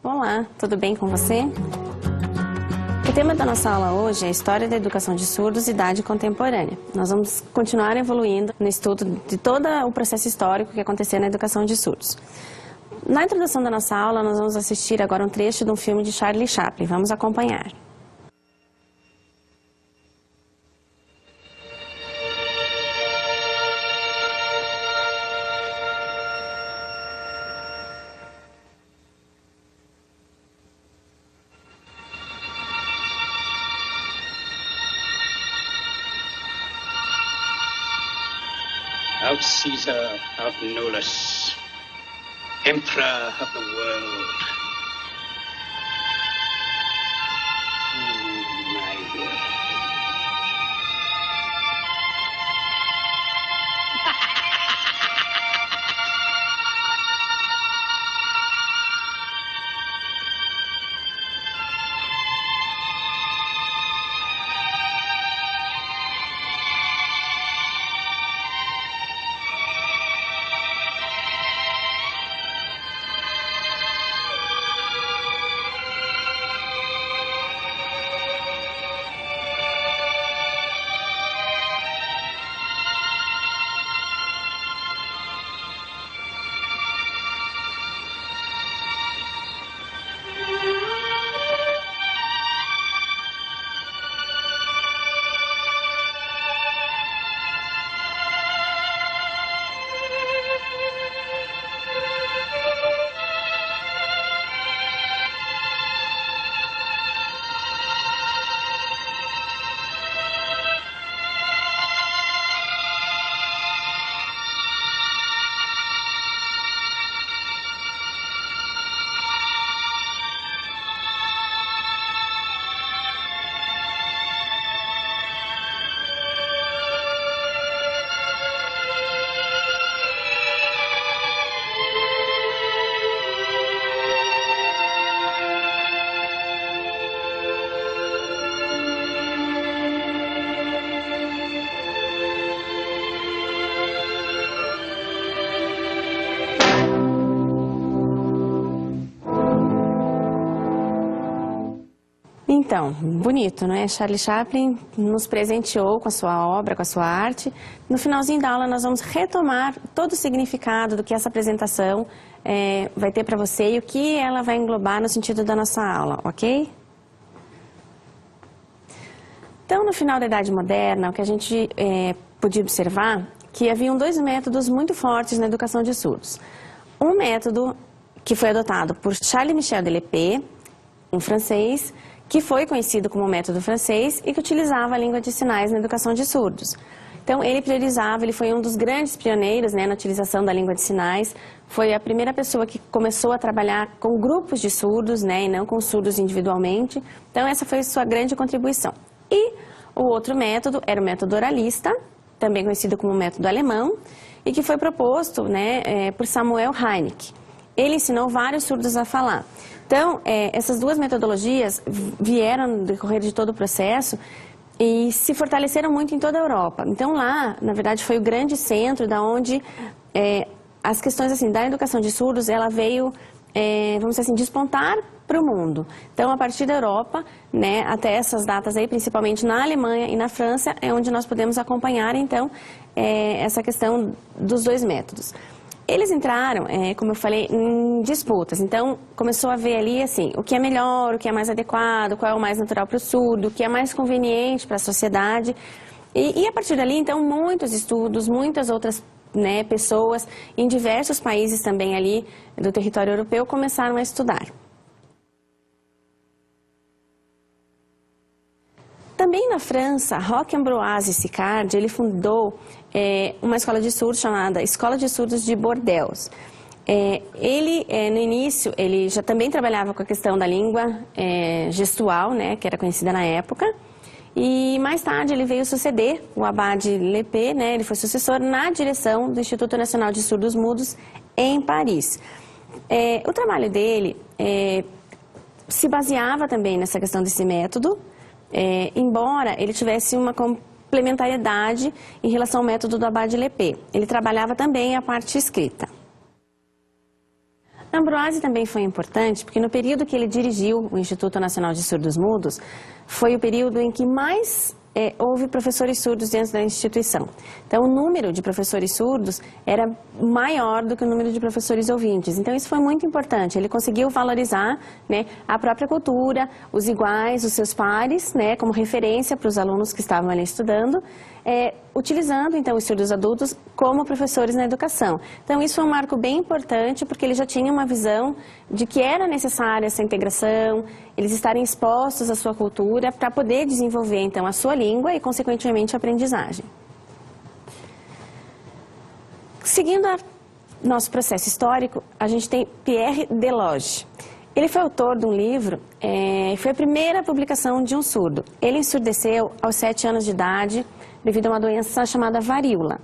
Olá, tudo bem com você? O tema da nossa aula hoje é a História da Educação de Surdos e Idade Contemporânea. Nós vamos continuar evoluindo no estudo de todo o processo histórico que aconteceu na educação de surdos. Na introdução da nossa aula, nós vamos assistir agora um trecho de um filme de Charlie Chaplin. Vamos acompanhar. Out Caesar, out Nolus, Emperor of the world. My word. Então, bonito, não é? Charlie Chaplin nos presenteou com a sua obra, com a sua arte. No finalzinho da aula nós vamos retomar todo o significado do que essa apresentação vai ter para você e o que ela vai englobar no sentido da nossa aula, ok? Então, no final da Idade Moderna, o que a gente podia observar que haviam dois métodos muito fortes na educação de surdos. Um método que foi adotado por Charles-Michel de Lespée, um francês, que foi conhecido como método francês e que utilizava a língua de sinais na educação de surdos. Então, ele foi um dos grandes pioneiros, né, na utilização da língua de sinais, foi a primeira pessoa que começou a trabalhar com grupos de surdos, né, e não com surdos individualmente. Então, essa foi a sua grande contribuição. E o outro método era o método oralista, também conhecido como método alemão, e que foi proposto, né, por Samuel Heineck. Ele ensinou vários surdos a falar. Então, essas duas metodologias vieram no decorrer de todo o processo e se fortaleceram muito em toda a Europa. Então, lá, na verdade, foi o grande centro da onde as questões assim, da educação de surdos, ela veio, vamos dizer assim, despontar para o mundo. Então, a partir da Europa, né, até essas datas aí, principalmente na Alemanha e na França, é onde nós podemos acompanhar, então, essa questão dos dois métodos. Eles entraram, como eu falei, em disputas. Então, começou a ver ali, assim, o que é melhor, o que é mais adequado, qual é o mais natural para o surdo, o que é mais conveniente para a sociedade. E a partir dali, então, muitos estudos, muitas outras, né, pessoas em diversos países também ali do território europeu começaram a estudar. Também na França, Roch-Ambroise Sicard, ele fundou uma escola de surdos chamada Escola de Surdos de Bordeaux. No início, ele já também trabalhava com a questão da língua gestual, né, que era conhecida na época. E mais tarde ele veio suceder o Abade Lespée, né, ele foi sucessor na direção do Instituto Nacional de Surdos Mudos em Paris. O trabalho dele se baseava também nessa questão desse método, embora ele tivesse uma complementariedade em relação ao método do Abade Lespée. Ele trabalhava também a parte escrita. Ambroise também foi importante porque no período que ele dirigiu o Instituto Nacional de Surdos Mudos, foi o período em que mais houve professores surdos dentro da instituição. Então, o número de professores surdos era maior do que o número de professores ouvintes. Então, isso foi muito importante. Ele conseguiu valorizar, né, a própria cultura, os iguais, os seus pares, né, como referência para os alunos que estavam ali estudando, utilizando, então, os surdos adultos como professores na educação. Então, isso foi um marco bem importante, porque ele já tinha uma visão de que era necessária essa integração, eles estarem expostos à sua cultura para poder desenvolver, então, a sua língua e, consequentemente, a aprendizagem. Seguindo nosso processo histórico, a gente tem Pierre Desloges. Ele foi autor de um livro, foi a primeira publicação de um surdo. Ele ensurdeceu aos 7 anos de idade, devido a uma doença chamada varíola,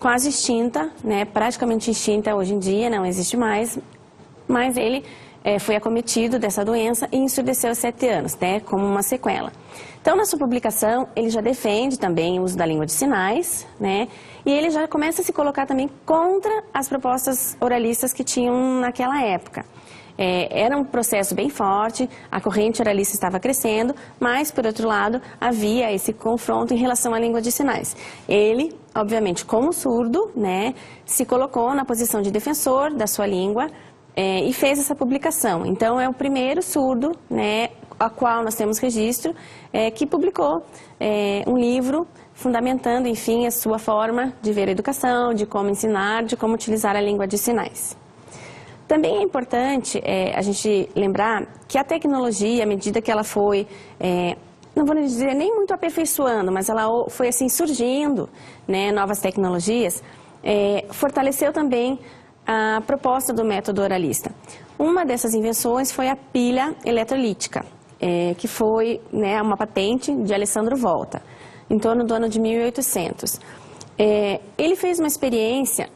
quase extinta, né, praticamente extinta hoje em dia, não existe mais, mas ele foi acometido dessa doença e ensurdeceu aos 7 anos, né, como uma sequela. Então, na sua publicação, ele já defende também o uso da língua de sinais, né, e ele já começa a se colocar também contra as propostas oralistas que tinham naquela época. Era um processo bem forte, a corrente oralista estava crescendo, mas, por outro lado, havia esse confronto em relação à língua de sinais. Ele, obviamente, como surdo, né, se colocou na posição de defensor da sua língua e fez essa publicação. Então, é o primeiro surdo, né, a qual nós temos registro, que publicou um livro fundamentando, enfim, a sua forma de ver a educação, de como ensinar, de como utilizar a língua de sinais. Também é importante a gente lembrar que a tecnologia, à medida que ela foi, não vou dizer nem muito aperfeiçoando, mas ela foi assim surgindo, né, novas tecnologias, fortaleceu também a proposta do método oralista. Uma dessas invenções foi a pilha eletrolítica, que foi, né, uma patente de Alessandro Volta, em torno do ano de 1800. Ele fez uma experiência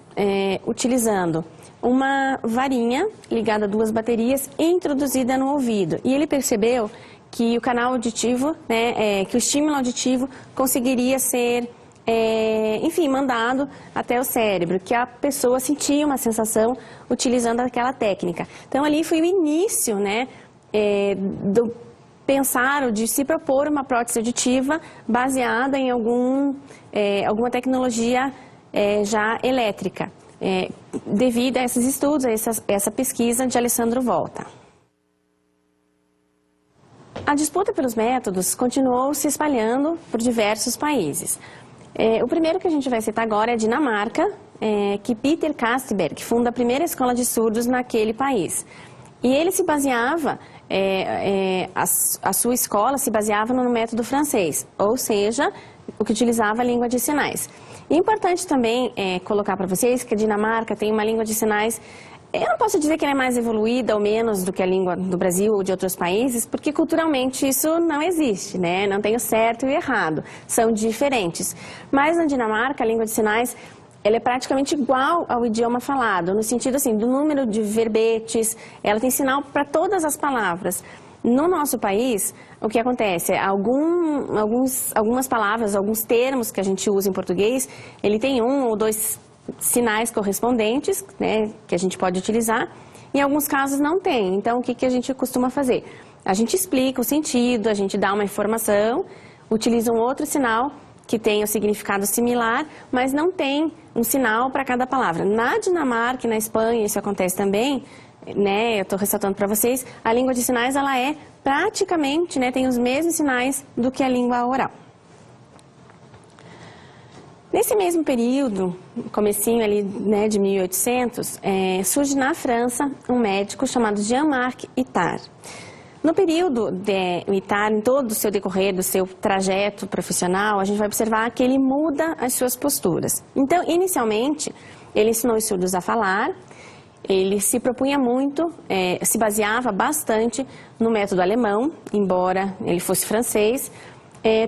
utilizando uma varinha ligada a 2 baterias e introduzida no ouvido. E ele percebeu que o canal auditivo, né, que o estímulo auditivo conseguiria ser, enfim, mandado até o cérebro, que a pessoa sentia uma sensação utilizando aquela técnica. Então, ali foi o início, né, do pensar ou de se propor uma prótese auditiva baseada em alguma tecnologia já elétrica. Devido a esses estudos, a essa pesquisa de Alessandro Volta. A disputa pelos métodos continuou se espalhando por diversos países. O primeiro que a gente vai citar agora é a Dinamarca, que Peter Castberg funda a primeira escola de surdos naquele país. E ele se baseava, a sua escola se baseava no método francês, ou seja, o que utilizava a língua de sinais. E é importante também colocar para vocês que a Dinamarca tem uma língua de sinais, eu não posso dizer que ela é mais evoluída ou menos do que a língua do Brasil ou de outros países, porque culturalmente isso não existe, né? Não tem o certo e o errado, são diferentes. Mas na Dinamarca a língua de sinais ela é praticamente igual ao idioma falado, no sentido assim, do número de verbetes, ela tem sinal para todas as palavras. No nosso país, o que acontece é algumas palavras, alguns termos que a gente usa em português, ele tem 1 ou 2 sinais correspondentes, né, que a gente pode utilizar, em alguns casos não tem. Então, o que a gente costuma fazer? A gente explica o sentido, a gente dá uma informação, utiliza um outro sinal que tem o significado similar, mas não tem um sinal para cada palavra. Na Dinamarca e na Espanha, isso acontece também, né, eu estou ressaltando para vocês, a língua de sinais ela é praticamente, né, tem os mesmos sinais do que a língua oral. Nesse mesmo período, comecinho ali, né, de 1800, surge na França um médico chamado Jean-Marc Itard. No período de Itard, em todo o seu decorrer, do seu trajeto profissional, a gente vai observar que ele muda as suas posturas. Então, inicialmente, ele ensinou os surdos a falar. Ele se propunha muito, se baseava bastante no método alemão, embora ele fosse francês,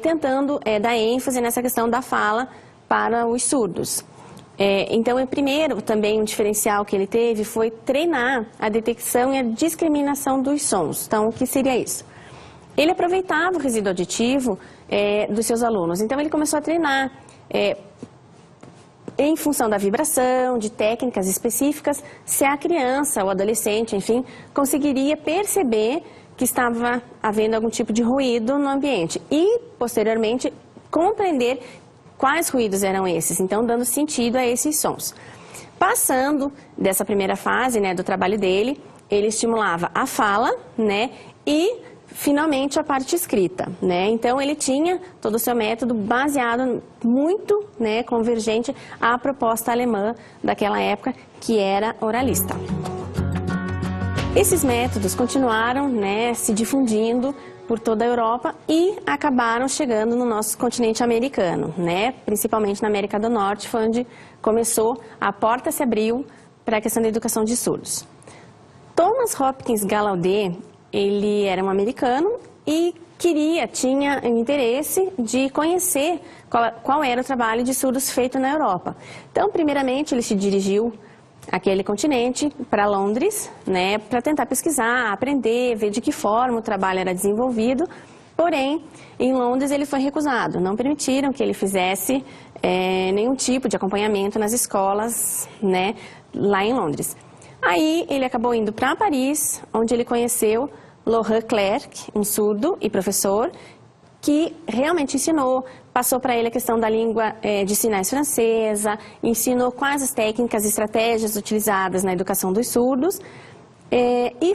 tentando dar ênfase nessa questão da fala para os surdos. Então, primeiro, também um diferencial que ele teve foi treinar a detecção e a discriminação dos sons. Então, o que seria isso? Ele aproveitava o resíduo auditivo dos seus alunos. Então, ele começou a treinar em função da vibração, de técnicas específicas, se a criança ou adolescente, enfim, conseguiria perceber que estava havendo algum tipo de ruído no ambiente e, posteriormente, compreender quais ruídos eram esses, então dando sentido a esses sons. Passando dessa primeira fase, né, do trabalho dele, ele estimulava a fala, né, e finalmente a parte escrita, né? Então ele tinha todo o seu método baseado muito, né, convergente à proposta alemã daquela época, que era oralista. Esses métodos continuaram, né, se difundindo por toda a Europa e acabaram chegando no nosso continente americano, né? Principalmente na América do Norte, foi onde começou, a porta se abriu para a questão da educação de surdos. Thomas Hopkins Gallaudet, ele era um americano e tinha interesse de conhecer qual era o trabalho de surdos feito na Europa. Então, primeiramente, ele se dirigiu àquele continente, para Londres, né, para tentar pesquisar, aprender, ver de que forma o trabalho era desenvolvido. Porém, em Londres ele foi recusado, não permitiram que ele fizesse nenhum tipo de acompanhamento nas escolas, né, lá em Londres. Aí ele acabou indo para Paris, onde ele conheceu Laurent Clerc, um surdo e professor, que realmente ensinou, passou para ele a questão da língua de sinais francesa, ensinou quais as técnicas e estratégias utilizadas na educação dos surdos e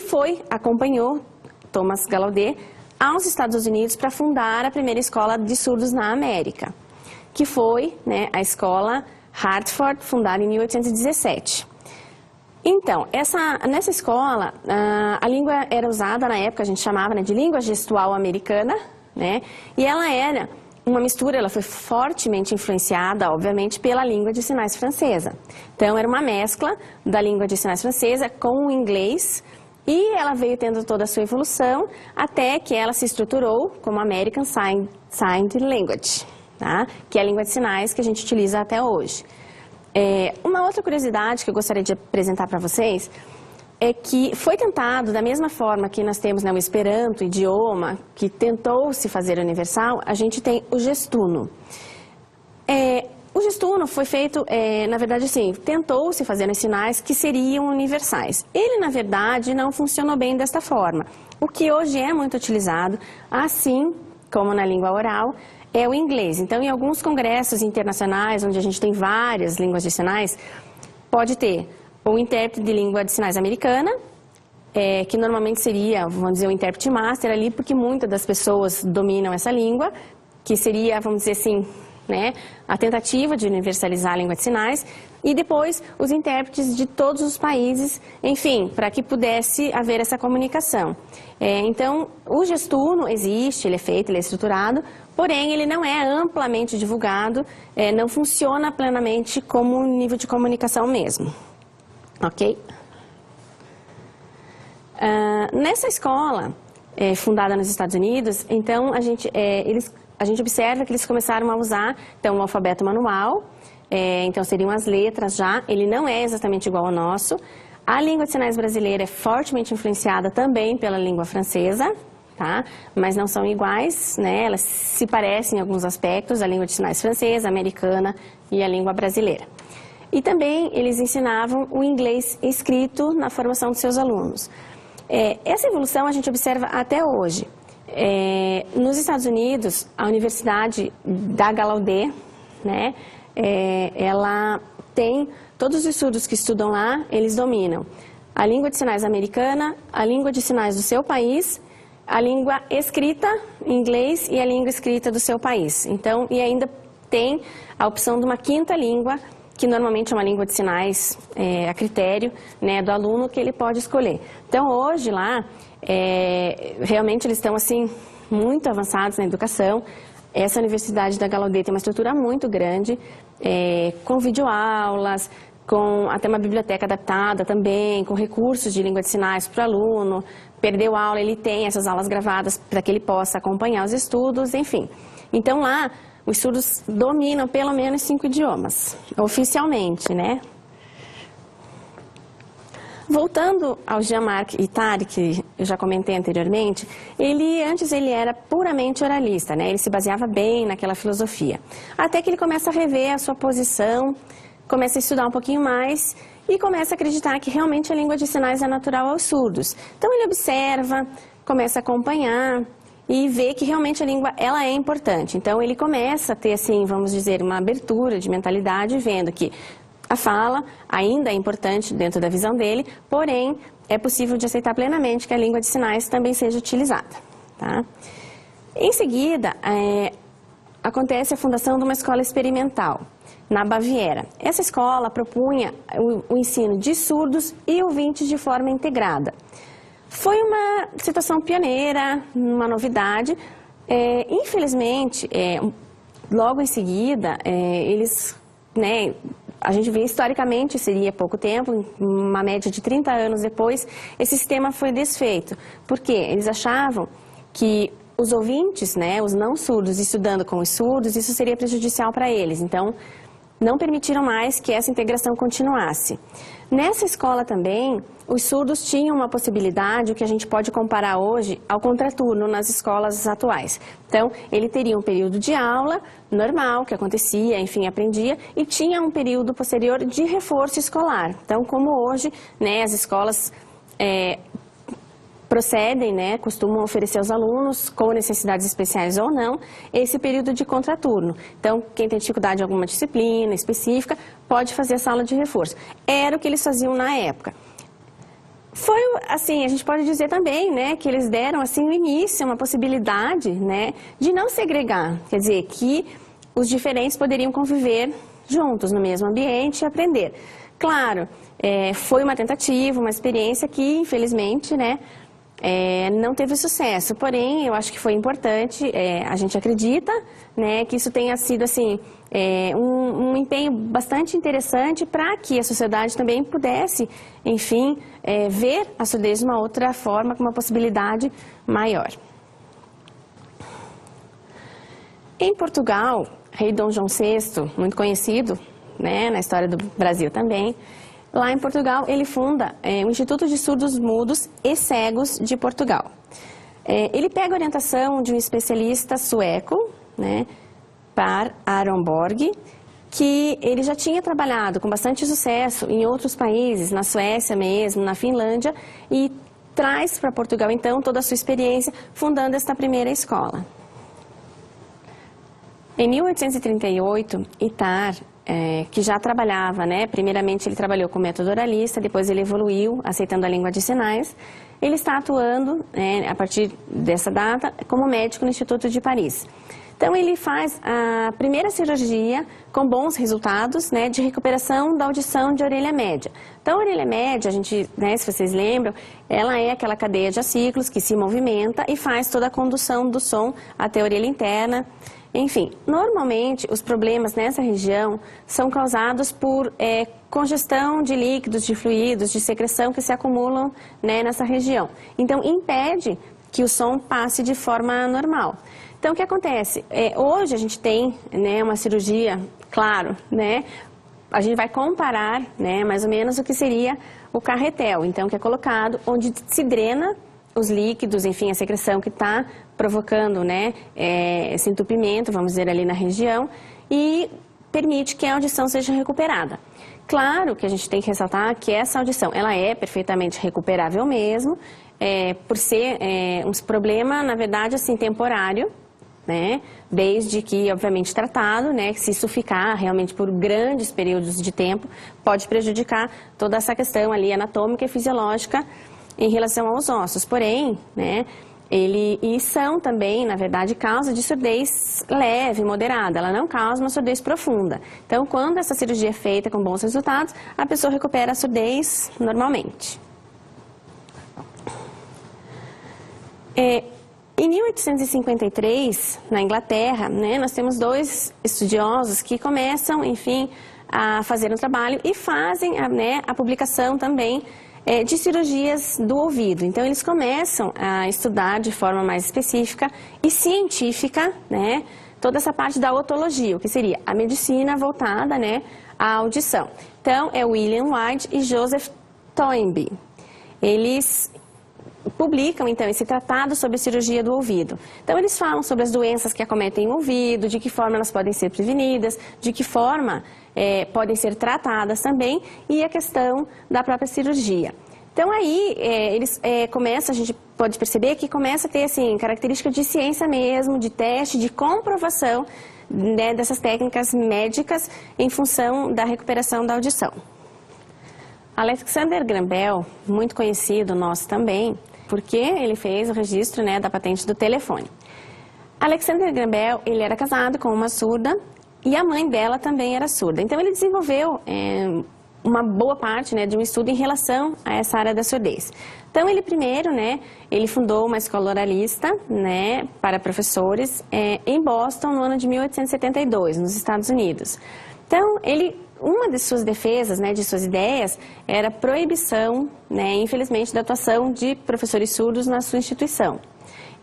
acompanhou Thomas Gallaudet aos Estados Unidos para fundar a primeira escola de surdos na América, que foi, né, a escola Hartford, fundada em 1817. Então, nessa escola, a língua era usada na época, a gente chamava, né, de língua gestual americana, né, e ela era uma mistura, ela foi fortemente influenciada, obviamente, pela língua de sinais francesa. Então, era uma mescla da língua de sinais francesa com o inglês, e ela veio tendo toda a sua evolução, até que ela se estruturou como American Sign Language, tá? Que é a língua de sinais que a gente utiliza até hoje. Uma outra curiosidade que eu gostaria de apresentar para vocês é que foi tentado, da mesma forma que nós temos, né, o Esperanto, idioma, que tentou se fazer universal, a gente tem o gestuno. O gestuno foi feito, na verdade, assim, tentou se fazer os sinais que seriam universais. Ele, na verdade, não funcionou bem desta forma. O que hoje é muito utilizado, assim como na língua oral, é o inglês. Então, em alguns congressos internacionais, onde a gente tem várias línguas de sinais, pode ter o intérprete de língua de sinais americana, que normalmente seria, vamos dizer, o intérprete master ali, porque muitas das pessoas dominam essa língua, que seria, vamos dizer assim, né, a tentativa de universalizar a língua de sinais, e depois os intérpretes de todos os países, enfim, para que pudesse haver essa comunicação. Então, o gestuno existe, ele é feito, ele é estruturado, porém ele não é amplamente divulgado, não funciona plenamente como um nível de comunicação mesmo. Ok? Nessa escola, fundada nos Estados Unidos, então a gente observa que eles começaram a usar então, o alfabeto manual, então seriam as letras já, ele não é exatamente igual ao nosso. A língua de sinais brasileira é fortemente influenciada também pela língua francesa, tá? Mas não são iguais, né? Elas se parecem em alguns aspectos, a língua de sinais francesa, americana e a língua brasileira. E também eles ensinavam o inglês escrito na formação dos seus alunos. Essa evolução a gente observa até hoje. Nos Estados Unidos, a Universidade da Gallaudet, né, ela tem, todos os surdos que estudam lá, eles dominam a língua de sinais americana, a língua de sinais do seu país, a língua escrita em inglês e a língua escrita do seu país. Então, e ainda tem a opção de uma quinta língua, que normalmente é uma língua de sinais a critério, né, do aluno que ele pode escolher. Então, hoje lá, realmente eles estão assim muito avançados na educação. Essa Universidade da Gallaudet tem uma estrutura muito grande, com videoaulas, com até uma biblioteca adaptada também, com recursos de língua de sinais para o aluno. Perdeu aula, ele tem essas aulas gravadas para que ele possa acompanhar os estudos, enfim. Então lá, os surdos dominam pelo menos 5 idiomas, oficialmente, né? Voltando ao Jean-Marc Itard, que eu já comentei anteriormente, antes ele era puramente oralista, né? Ele se baseava bem naquela filosofia. Até que ele começa a rever a sua posição começa a estudar um pouquinho mais e começa a acreditar que realmente a língua de sinais é natural aos surdos. Então ele observa, começa a acompanhar e vê que realmente a língua ela é importante. Então ele começa a ter, assim, vamos dizer, uma abertura de mentalidade, vendo que a fala ainda é importante dentro da visão dele, porém é possível de aceitar plenamente que a língua de sinais também seja utilizada. Tá? Em seguida, acontece a fundação de uma escola experimental na Baviera. Essa escola propunha o ensino de surdos e ouvintes de forma integrada. Foi uma situação pioneira, uma novidade. Infelizmente, logo em seguida, eles, né, a gente vê historicamente, seria pouco tempo, uma média de 30 anos depois, esse sistema foi desfeito. Por quê? Eles achavam que os ouvintes, né, os não surdos, estudando com os surdos, isso seria prejudicial para eles. Então, não permitiram mais que essa integração continuasse. Nessa escola também, os surdos tinham uma possibilidade, o que a gente pode comparar hoje ao contraturno nas escolas atuais. Então, ele teria um período de aula normal, que acontecia, enfim, aprendia, e tinha um período posterior de reforço escolar. Então, como hoje, né, as escolas procedem, né, costumam oferecer aos alunos, com necessidades especiais ou não, esse período de contraturno. Então, quem tem dificuldade em alguma disciplina específica, pode fazer essa aula de reforço. Era o que eles faziam na época. Foi, assim, a gente pode dizer também, né, que eles deram, assim, no início, uma possibilidade, né, de não segregar. Quer dizer, que os diferentes poderiam conviver juntos no mesmo ambiente e aprender. Claro, foi uma tentativa, uma experiência que, infelizmente, né, não teve sucesso, porém eu acho que foi importante, a gente acredita, né, que isso tenha sido assim, um empenho bastante interessante para que a sociedade também pudesse, enfim, ver a surdez de uma outra forma, com uma possibilidade maior. Em Portugal, rei Dom João VI, muito conhecido, né, na história do Brasil também, lá em Portugal, ele funda o Instituto de Surdos Mudos e Cegos de Portugal. Ele pega a orientação de um especialista sueco, né, Per Aronborg, que ele já tinha trabalhado com bastante sucesso em outros países, na Suécia mesmo, na Finlândia, e traz para Portugal, então, toda a sua experiência, fundando esta primeira escola. Em 1838, Ittar, que já trabalhava, né, primeiramente ele trabalhou com método oralista, depois ele evoluiu, aceitando a língua de sinais. Ele está atuando, a partir dessa data, como médico no Instituto de Paris. Então ele faz a primeira cirurgia com bons resultados, né, de recuperação da audição de orelha média. Então a orelha média, a gente, né, se vocês lembram, ela é aquela cadeia de acículos que se movimenta e faz toda a condução do som até a orelha interna. Enfim, normalmente os problemas nessa região são causados por congestão de líquidos, de fluidos, de secreção que se acumulam, né, nessa região. Então, impede que o som passe de forma normal. Então, o que acontece? Hoje a gente tem, né, uma cirurgia, claro, né, a gente vai comparar, né, mais ou menos o que seria o carretel, então, que é colocado onde se drena os líquidos, enfim, a secreção que está provocando, né, esse entupimento, vamos dizer, ali na região, e permite que a audição seja recuperada. Claro que a gente tem que ressaltar que essa audição, ela é perfeitamente recuperável mesmo, por ser um problema, na verdade, assim, temporário, né, desde que, obviamente, tratado, né, que se isso ficar realmente por grandes períodos de tempo, pode prejudicar toda essa questão ali anatômica e fisiológica em relação aos ossos. Porém, né, e são também, na verdade, causa de surdez leve, moderada, ela não causa uma surdez profunda. Então, quando essa cirurgia é feita com bons resultados, a pessoa recupera a surdez normalmente. Em 1853, na Inglaterra, né, nós temos dois estudiosos que começam, enfim, a fazer um trabalho e fazem a publicação também de cirurgias do ouvido. Então, eles começam a estudar de forma mais específica e científica, né, toda essa parte da otologia, o que seria a medicina voltada, né, à audição. Então, é William White e Joseph Toynbee. Eles publicam, então, esse tratado sobre cirurgia do ouvido. Então, eles falam sobre as doenças que acometem o ouvido, de que forma elas podem ser prevenidas, de que forma podem ser tratadas também, e a questão da própria cirurgia. Então, aí, eles começam, a gente pode perceber que começa a ter, assim, característica de ciência mesmo, de teste, de comprovação, né, dessas técnicas médicas em função da recuperação da audição. Alexander Graham Bell, muito conhecido nosso também, porque ele fez o registro, né, da patente do telefone. Alexander Graham Bell, ele era casado com uma surda e a mãe dela também era surda. Então, ele desenvolveu uma boa parte, né, de um estudo em relação a essa área da surdez. Então, ele primeiro, né, ele fundou uma escola oralista, né, para professores em Boston no ano de 1872, nos Estados Unidos. Então, uma de suas defesas, né, de suas ideias, era a proibição, né, infelizmente, da atuação de professores surdos na sua instituição.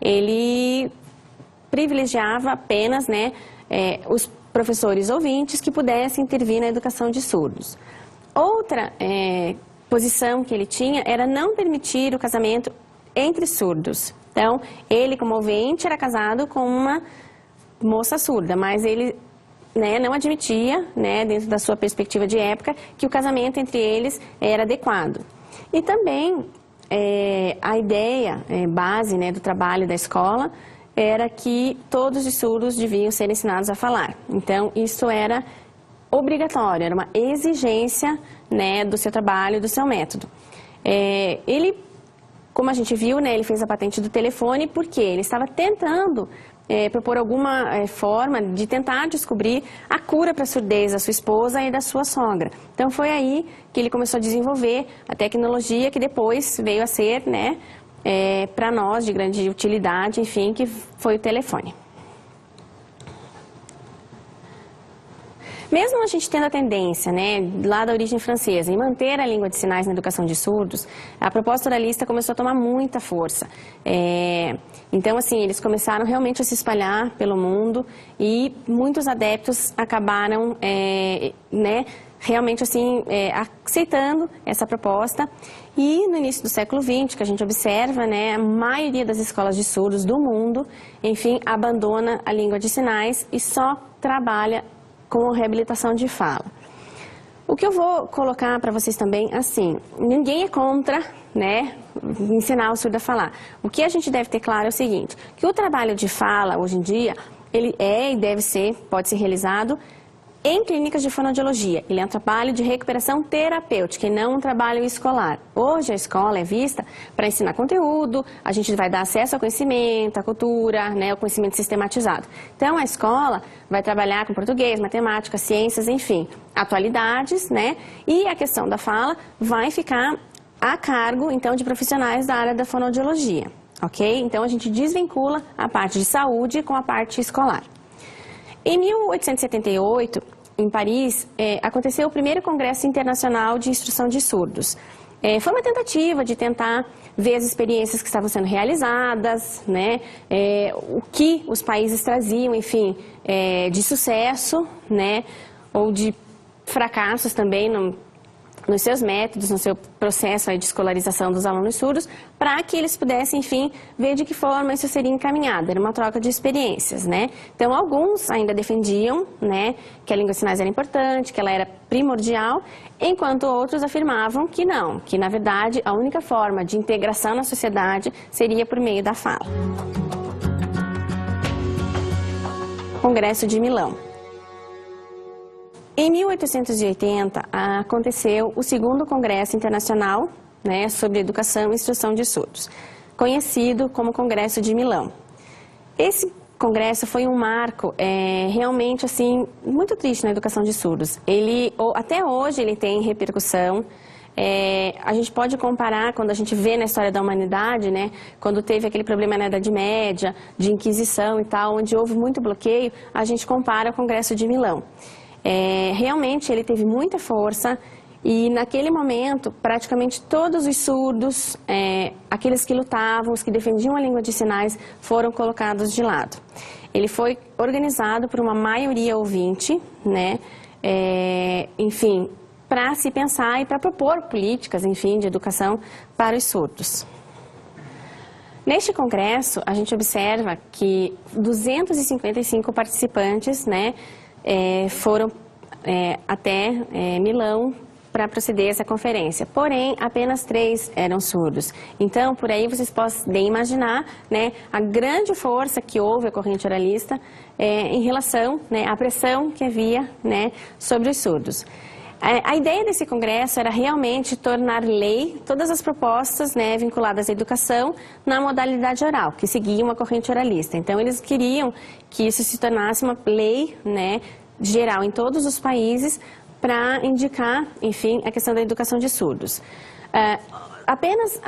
Ele privilegiava apenas, né, os professores ouvintes que pudessem intervir na educação de surdos. Outra posição que ele tinha era não permitir o casamento entre surdos. Então, ele, como ouvinte, era casado com uma moça surda, mas ele, né, não admitia, né, dentro da sua perspectiva de época, que o casamento entre eles era adequado. E também a ideia base, né, do trabalho da escola era que todos os surdos deviam ser ensinados a falar. Então, isso era obrigatório, era uma exigência, né, do seu trabalho, do seu método. Ele, como a gente viu, né, ele fez a patente do telefone porque ele estava tentando propor alguma forma de tentar descobrir a cura para a surdez da sua esposa e da sua sogra. Então, foi aí que ele começou a desenvolver a tecnologia que depois veio a ser, né, para nós de grande utilidade, enfim, que foi o telefone. Mesmo a gente tendo a tendência, né, lá da origem francesa, em manter a língua de sinais na educação de surdos, a proposta oralista começou a tomar muita força. Então, assim, eles começaram realmente a se espalhar pelo mundo e muitos adeptos acabaram, né, realmente, assim, aceitando essa proposta. E no início do século XX, que a gente observa, né, a maioria das escolas de surdos do mundo, enfim, abandona a língua de sinais e só trabalha com reabilitação de fala. O que eu vou colocar para vocês também, assim, ninguém é contra, né, ensinar o surdo a falar. O que a gente deve ter claro é o seguinte, que o trabalho de fala, hoje em dia, ele e deve ser, pode ser realizado em clínicas de fonoaudiologia. Ele é um trabalho de recuperação terapêutica e não um trabalho escolar. Hoje a escola é vista para ensinar conteúdo, a gente vai dar acesso ao conhecimento, à cultura, né, ao conhecimento sistematizado. Então a escola vai trabalhar com português, matemática, ciências, enfim, atualidades, né, e a questão da fala vai ficar a cargo, então, de profissionais da área da fonoaudiologia, ok? Então a gente desvincula a parte de saúde com a parte escolar. Em 1878, em Paris, aconteceu o primeiro Congresso Internacional de Instrução de Surdos. Foi uma tentativa de tentar ver as experiências que estavam sendo realizadas, né, o que os países traziam, enfim, de sucesso, né, ou de fracassos também nos seus métodos, no seu processo aí de escolarização dos alunos surdos, para que eles pudessem, enfim, ver de que forma isso seria encaminhado. Era uma troca de experiências, né? Então, alguns ainda defendiam, né, que a língua de sinais era importante, que ela era primordial, enquanto outros afirmavam que não, que, na verdade, a única forma de integração na sociedade seria por meio da fala. Congresso de Milão. Em 1880, aconteceu o segundo Congresso Internacional, né, sobre Educação e Instrução de Surdos, conhecido como Congresso de Milão. Esse congresso foi um marco realmente assim, muito triste na educação de surdos. Até hoje ele tem repercussão. A gente pode comparar quando a gente vê na história da humanidade, né, quando teve aquele problema na Idade Média, de Inquisição e tal, onde houve muito bloqueio, a gente compara o Congresso de Milão. Realmente ele teve muita força e naquele momento praticamente todos os surdos, aqueles que lutavam, os que defendiam a língua de sinais, foram colocados de lado. Ele foi organizado por uma maioria ouvinte, né, enfim, para se pensar e para propor políticas, enfim, de educação para os surdos. Neste congresso, a gente observa que 255 participantes, né, foram até Milão para proceder a essa conferência. Porém, apenas 3 eram surdos. Então, por aí vocês podem imaginar, né, a grande força que houve a corrente oralista em relação, né, à pressão que havia, né, sobre os surdos. A ideia desse congresso era realmente tornar lei todas as propostas, né, vinculadas à educação na modalidade oral, que seguiam a corrente oralista. Então, eles queriam que isso se tornasse uma lei, né, geral em todos os países para indicar, enfim, a questão da educação de surdos. Apenas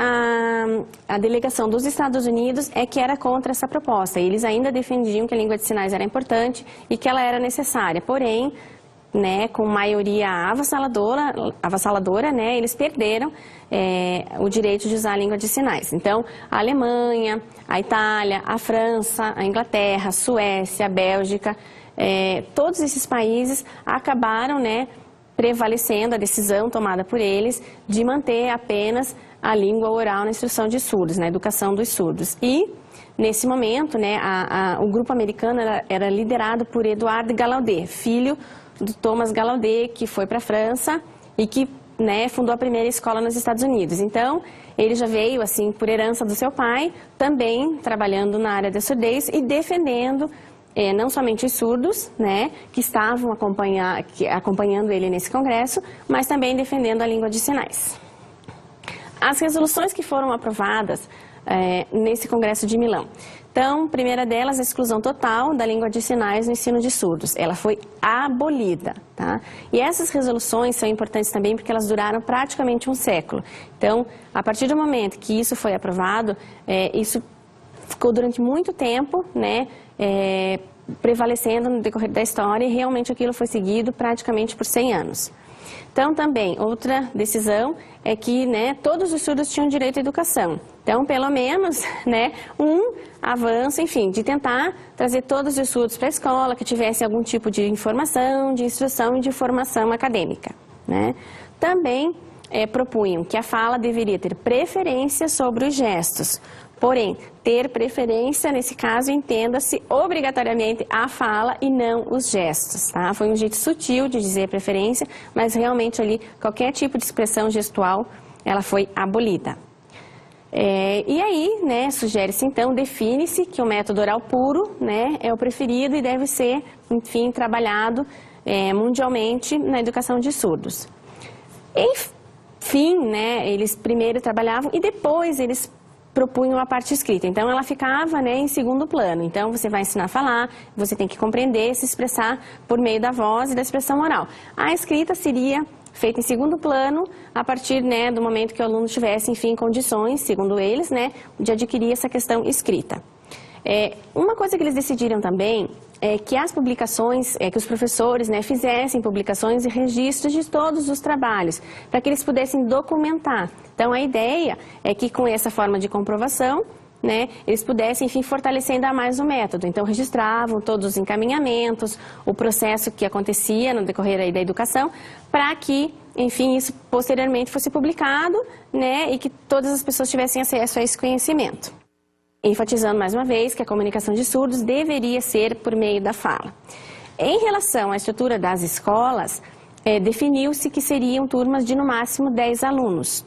a delegação dos Estados Unidos é que era contra essa proposta. Eles ainda defendiam que a língua de sinais era importante e que ela era necessária. Porém, né, com maioria avassaladora, né, eles perderam o direito de usar a língua de sinais. Então, a Alemanha, a Itália, a França, a Inglaterra, a Suécia, a Bélgica, todos esses países acabaram, né, prevalecendo a decisão tomada por eles de manter apenas a língua oral na instrução de surdos, na educação dos surdos. E, nesse momento, né, o grupo americano era liderado por Edouard Gallaudet, filho do Thomas Gallaudet, que foi para a França e que, né, fundou a primeira escola nos Estados Unidos. Então, ele já veio, assim, por herança do seu pai, também trabalhando na área da surdez e defendendo não somente os surdos, né, que estavam acompanhando ele nesse congresso, mas também defendendo a língua de sinais. As resoluções que foram aprovadas nesse congresso de Milão. Então, primeira delas, a exclusão total da língua de sinais no ensino de surdos. Ela foi abolida, tá? E essas resoluções são importantes também porque elas duraram praticamente um século. Então, a partir do momento que isso foi aprovado, isso ficou durante muito tempo, né, prevalecendo no decorrer da história e realmente aquilo foi seguido praticamente por 100 anos. Então, também, outra decisão é que, né, todos os surdos tinham direito à educação. Então, pelo menos, né, um avanço, enfim, de tentar trazer todos os surdos para a escola, que tivessem algum tipo de informação, de instrução e de formação acadêmica, né. Também propunham que a fala deveria ter preferência sobre os gestos. Porém, ter preferência, nesse caso, entenda-se obrigatoriamente a fala e não os gestos, tá? Foi um jeito sutil de dizer preferência, mas realmente ali qualquer tipo de expressão gestual, ela foi abolida. E aí, né, sugere-se então, define-se que o método oral puro, né, é o preferido e deve ser, enfim, trabalhado mundialmente na educação de surdos. Enfim, né, eles primeiro trabalhavam e depois eles propunham a parte escrita. Então, ela ficava, né, em segundo plano. Então, você vai ensinar a falar, você tem que compreender, se expressar por meio da voz e da expressão oral. A escrita seria feita em segundo plano a partir, né, do momento que o aluno tivesse, enfim, condições, segundo eles, né, de adquirir essa questão escrita. Uma coisa que eles decidiram também é que as publicações, que os professores, né, fizessem publicações e registros de todos os trabalhos, para que eles pudessem documentar. Então, a ideia é que com essa forma de comprovação, né, eles pudessem, enfim, fortalecer ainda mais o método. Então, registravam todos os encaminhamentos, o processo que acontecia no decorrer aí da educação, para que, enfim, isso posteriormente fosse publicado, né, e que todas as pessoas tivessem acesso a esse conhecimento. Enfatizando mais uma vez que a comunicação de surdos deveria ser por meio da fala. Em relação à estrutura das escolas, definiu-se que seriam turmas de no máximo 10 alunos.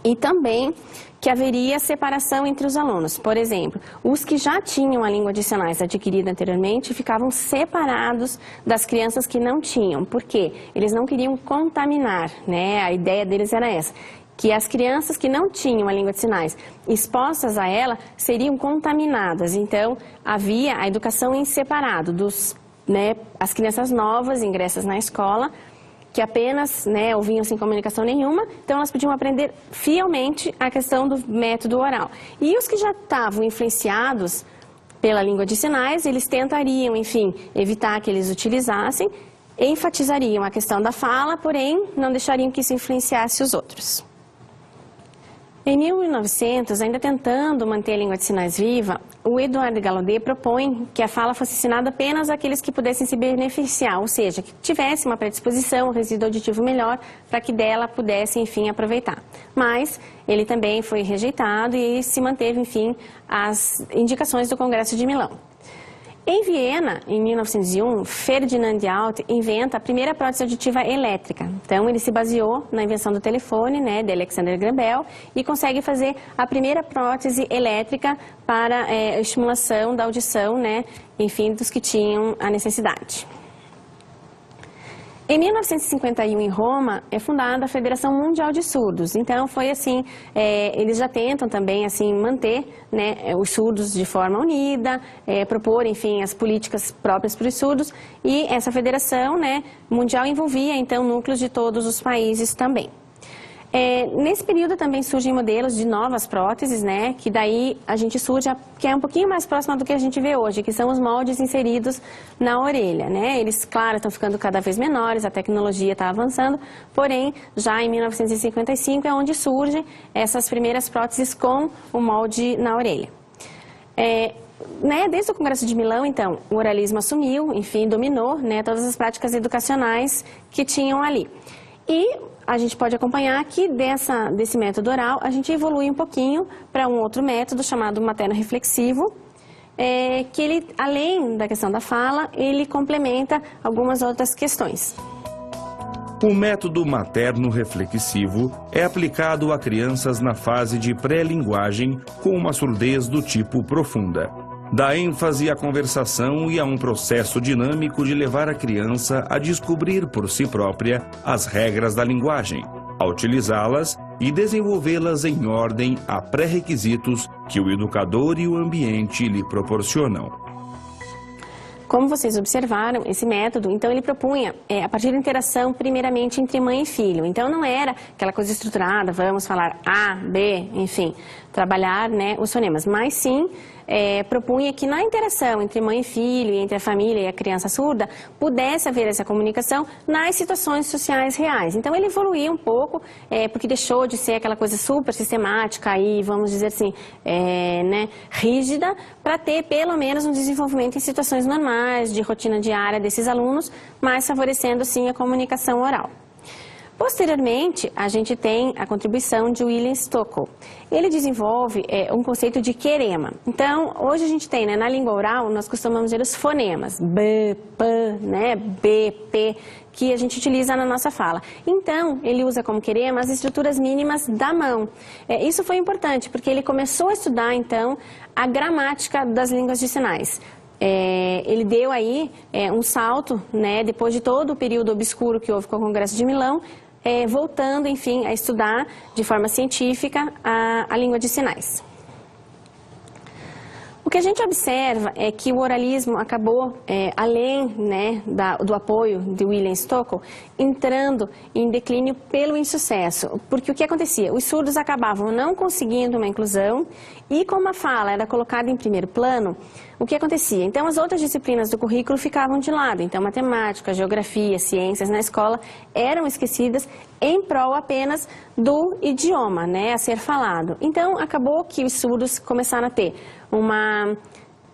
E também que haveria separação entre os alunos. Por exemplo, os que já tinham a língua de sinais adquirida anteriormente ficavam separados das crianças que não tinham. Por quê? Eles não queriam contaminar, né? A ideia deles era essa, que as crianças que não tinham a língua de sinais expostas a ela seriam contaminadas. Então, havia a educação em separado as crianças novas ingressas na escola, que apenas, né, ouviam sem comunicação nenhuma, então elas podiam aprender fielmente a questão do método oral. E os que já estavam influenciados pela língua de sinais, eles tentariam, enfim, evitar que eles utilizassem, enfatizariam a questão da fala, porém não deixariam que isso influenciasse os outros. Em 1900, ainda tentando manter a língua de sinais viva, o Edouard Gallaudet propõe que a fala fosse ensinada apenas àqueles que pudessem se beneficiar, ou seja, que tivesse uma predisposição, um resíduo auditivo melhor, para que dela pudessem, enfim, aproveitar. mas ele também foi rejeitado e se manteve, enfim, as indicações do Congresso de Milão. Em Viena, em 1901, Ferdinand Alt inventa a primeira prótese auditiva elétrica. Então, ele se baseou na invenção do telefone, né, de Alexander Graham Bell, e consegue fazer a primeira prótese elétrica para a estimulação da audição, né, enfim, dos que tinham a necessidade. Em 1951, em Roma, é fundada a Federação Mundial de Surdos. Então, foi assim, eles já tentam também, assim, manter, né, os surdos de forma unida, propor, enfim, as políticas próprias para os surdos. E essa federação, né, mundial envolvia, então, núcleos de todos os países também. Nesse período também surgem modelos de novas próteses, né, que daí a gente surge, que é um pouquinho mais próxima do que a gente vê hoje, que são os moldes inseridos na orelha, né. Eles, claro, estão ficando cada vez menores, a tecnologia está avançando, porém, já em 1955 é onde surgem essas primeiras próteses com o molde na orelha. Desde o Congresso de Milão, então, o oralismo assumiu, enfim, dominou, né, todas as práticas educacionais que tinham ali. E a gente pode acompanhar que desse método oral, a gente evolui um pouquinho para um outro método chamado materno-reflexivo, que ele, além da questão da fala, ele complementa algumas outras questões. O método materno-reflexivo é aplicado a crianças na fase de pré-linguagem com uma surdez do tipo profunda. Dá ênfase à conversação e a um processo dinâmico de levar a criança a descobrir por si própria as regras da linguagem, a utilizá-las e desenvolvê-las em ordem a pré-requisitos que o educador e o ambiente lhe proporcionam. Como vocês observaram, esse método, então ele propunha, a partir da interação, primeiramente entre mãe e filho. Então não era aquela coisa estruturada, vamos falar A, B, enfim, trabalhar, né, os fonemas, mas sim propunha que na interação entre mãe e filho, entre a família e a criança surda, pudesse haver essa comunicação nas situações sociais reais. Então ele evoluiu um pouco, porque deixou de ser aquela coisa super sistemática e, vamos dizer assim, né, rígida, para ter pelo menos um desenvolvimento em situações normais, de rotina diária desses alunos, mas favorecendo sim a comunicação oral. Posteriormente, a gente tem a contribuição de William Stockel. Ele desenvolve um conceito de querema. Então, hoje a gente tem, né, na língua oral, nós costumamos dizer os fonemas, B, P, né, B, P, que a gente utiliza na nossa fala. Então, ele usa como querema as estruturas mínimas da mão. Isso foi importante, porque ele começou a estudar, então, a gramática das línguas de sinais. Ele deu aí um salto, né, depois de todo o período obscuro que houve com o Congresso de Milão, voltando, enfim, a estudar de forma científica a língua de sinais. O que a gente observa é que o oralismo acabou, além, né, do apoio de William Stockel, entrando em declínio pelo insucesso. Porque o que acontecia? Os surdos acabavam não conseguindo uma inclusão e como a fala era colocada em primeiro plano, o que acontecia? Então as outras disciplinas do currículo ficavam de lado. Então matemática, geografia, ciências na escola eram esquecidas em prol apenas do idioma, né, a ser falado. Então acabou que os surdos começaram a ter uma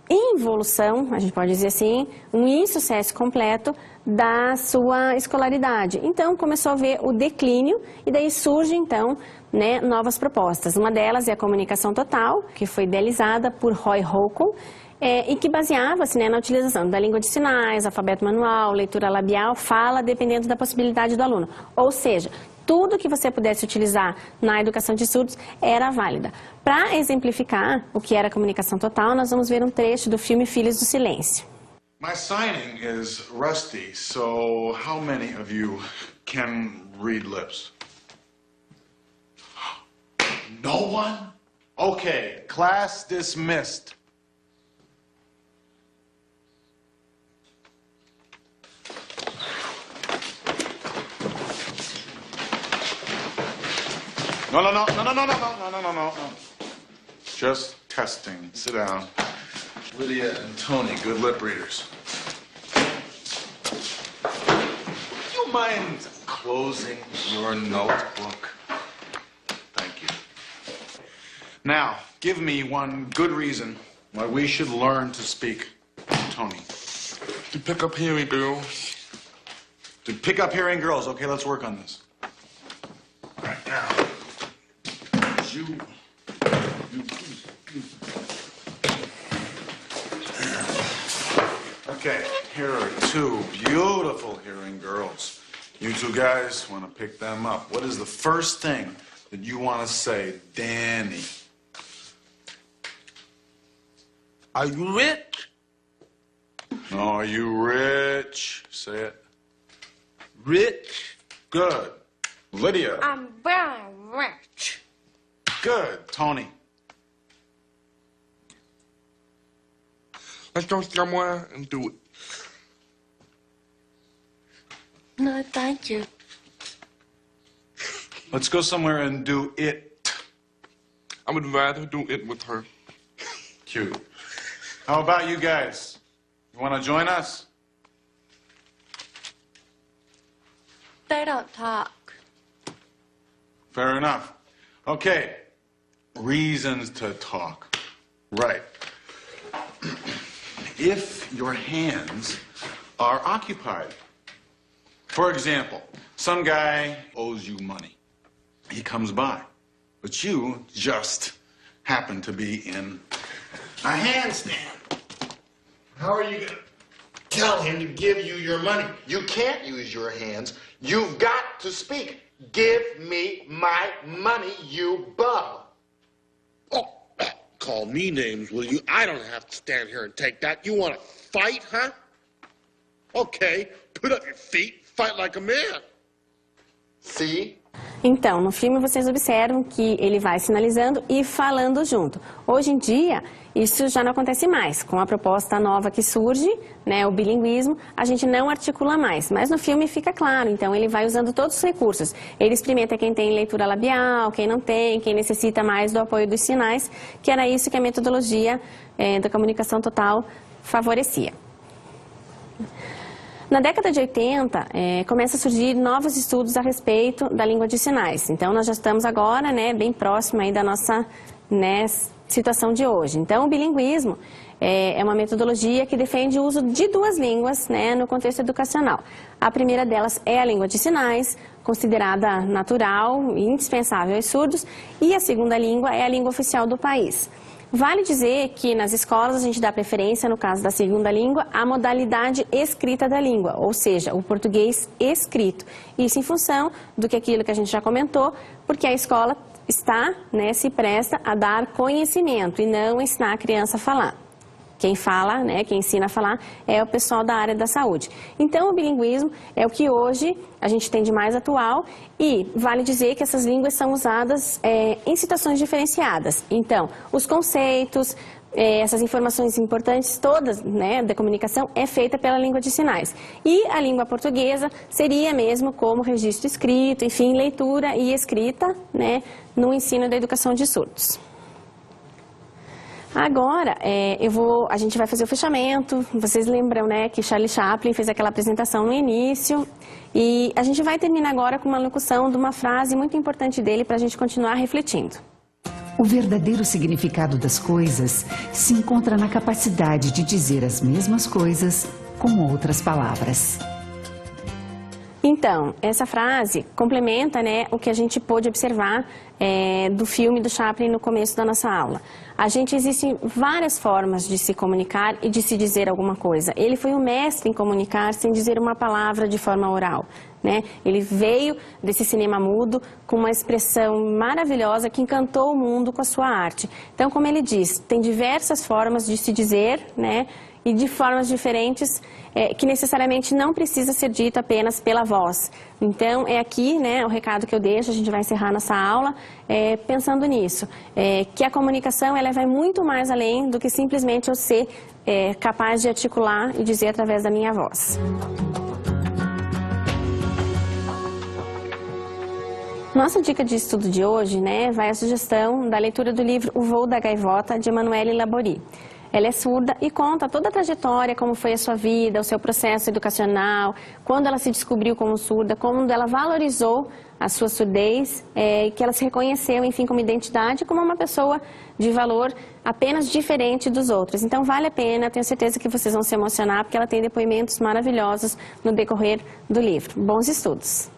involução, a gente pode dizer assim, um insucesso completo da sua escolaridade. Então começou a ver o declínio e daí surge então, né, novas propostas. Uma delas é a comunicação total, que foi idealizada por Roy Holcomb, e que baseava-se, né, na utilização da língua de sinais, alfabeto manual, leitura labial, fala, dependendo da possibilidade do aluno. Ou seja, tudo que você pudesse utilizar na educação de surdos era válida. Para exemplificar o que era a comunicação total, nós vamos ver um trecho do filme Filhos do Silêncio. My signing is rusty, so how many of you can read lips? No one? Okay, class dismissed. No. Just testing. Sit down. Lydia and Tony, good lip readers. Would you mind closing your notebook? Thank you. Now, give me one good reason why we should learn to speak. Tony. To pick up hearing girls. To pick up hearing girls. Okay, let's work on this. All right, now, you. Okay, here are two beautiful hearing girls. You two guys want to pick them up. What is the first thing that you want to say, Danny? Are you rich? No, are you rich? Say it. Rich? Good. Lydia. I'm very rich. Good. Tony. Let's go somewhere and do it. No, thank you. Let's go somewhere and do it. I would rather do it with her. Cute. How about you guys? You want to join us? They don't talk. Fair enough. Okay. Reasons to talk. Right. If your hands are occupied. For example, some guy owes you money. He comes by, but you just happen to be in a handstand. How are you going to tell him to give you your money? You can't use your hands. You've got to speak. Give me my money, you bum. Oh, call me names, will you? I don't have to stand here and take that. You want to fight, huh? Okay, put up your feet, fight like a man. See? Então, no filme vocês observam que ele vai sinalizando e falando junto. Hoje em dia, isso já não acontece mais. Com a proposta nova que surge, né, o bilinguismo, a gente não articula mais. Mas no filme fica claro, então ele vai usando todos os recursos. Ele experimenta quem tem leitura labial, quem não tem, quem necessita mais do apoio dos sinais, que era isso que a metodologia da comunicação total favorecia. Na década de 80, começa a surgir novos estudos a respeito da língua de sinais. Então, nós já estamos agora, né, bem próximo aí da nossa, né, situação de hoje. Então, o bilinguismo é uma metodologia que defende o uso de duas línguas, né, no contexto educacional. A primeira delas é a língua de sinais, considerada natural e indispensável aos surdos, e a segunda língua é a língua oficial do país. Vale dizer que nas escolas a gente dá preferência, no caso da segunda língua, à modalidade escrita da língua, ou seja, o português escrito. Isso em função do que aquilo que a gente já comentou, porque a escola está, né, se presta a dar conhecimento e não ensinar a criança a falar. Quem fala, né, quem ensina a falar é o pessoal da área da saúde. Então, o bilinguismo é o que hoje a gente tem de mais atual e vale dizer que essas línguas são usadas em situações diferenciadas. Então, os conceitos, essas informações importantes todas, né, da comunicação é feita pela língua de sinais. E a língua portuguesa seria mesmo como registro escrito, enfim, leitura e escrita, né, no ensino da educação de surdos. Agora, a gente vai fazer o fechamento. Vocês lembram, né, que Charlie Chaplin fez aquela apresentação no início. E a gente vai terminar agora com uma locução de uma frase muito importante dele para a gente continuar refletindo. O verdadeiro significado das coisas se encontra na capacidade de dizer as mesmas coisas com outras palavras. Então, essa frase complementa, né, o que a gente pôde observar do filme do Chaplin no começo da nossa aula. Existem várias formas de se comunicar e de se dizer alguma coisa. Ele foi um mestre em comunicar sem dizer uma palavra de forma oral, né? Ele veio desse cinema mudo com uma expressão maravilhosa que encantou o mundo com a sua arte. Então, como ele diz, tem diversas formas de se dizer, né? E de formas diferentes, que necessariamente não precisa ser dito apenas pela voz. Então, é aqui, né, o recado que eu deixo, a gente vai encerrar nossa aula pensando nisso, que a comunicação ela vai muito mais além do que simplesmente eu ser capaz de articular e dizer através da minha voz. Nossa dica de estudo de hoje, né, vai à sugestão da leitura do livro O Voo da Gaivota, de Emanuele Labori. Ela é surda e conta toda a trajetória, como foi a sua vida, o seu processo educacional, quando ela se descobriu como surda, como ela valorizou a sua surdez, que ela se reconheceu, enfim, como identidade, como uma pessoa de valor apenas diferente dos outros. Então, vale a pena, tenho certeza que vocês vão se emocionar, porque ela tem depoimentos maravilhosos no decorrer do livro. Bons estudos!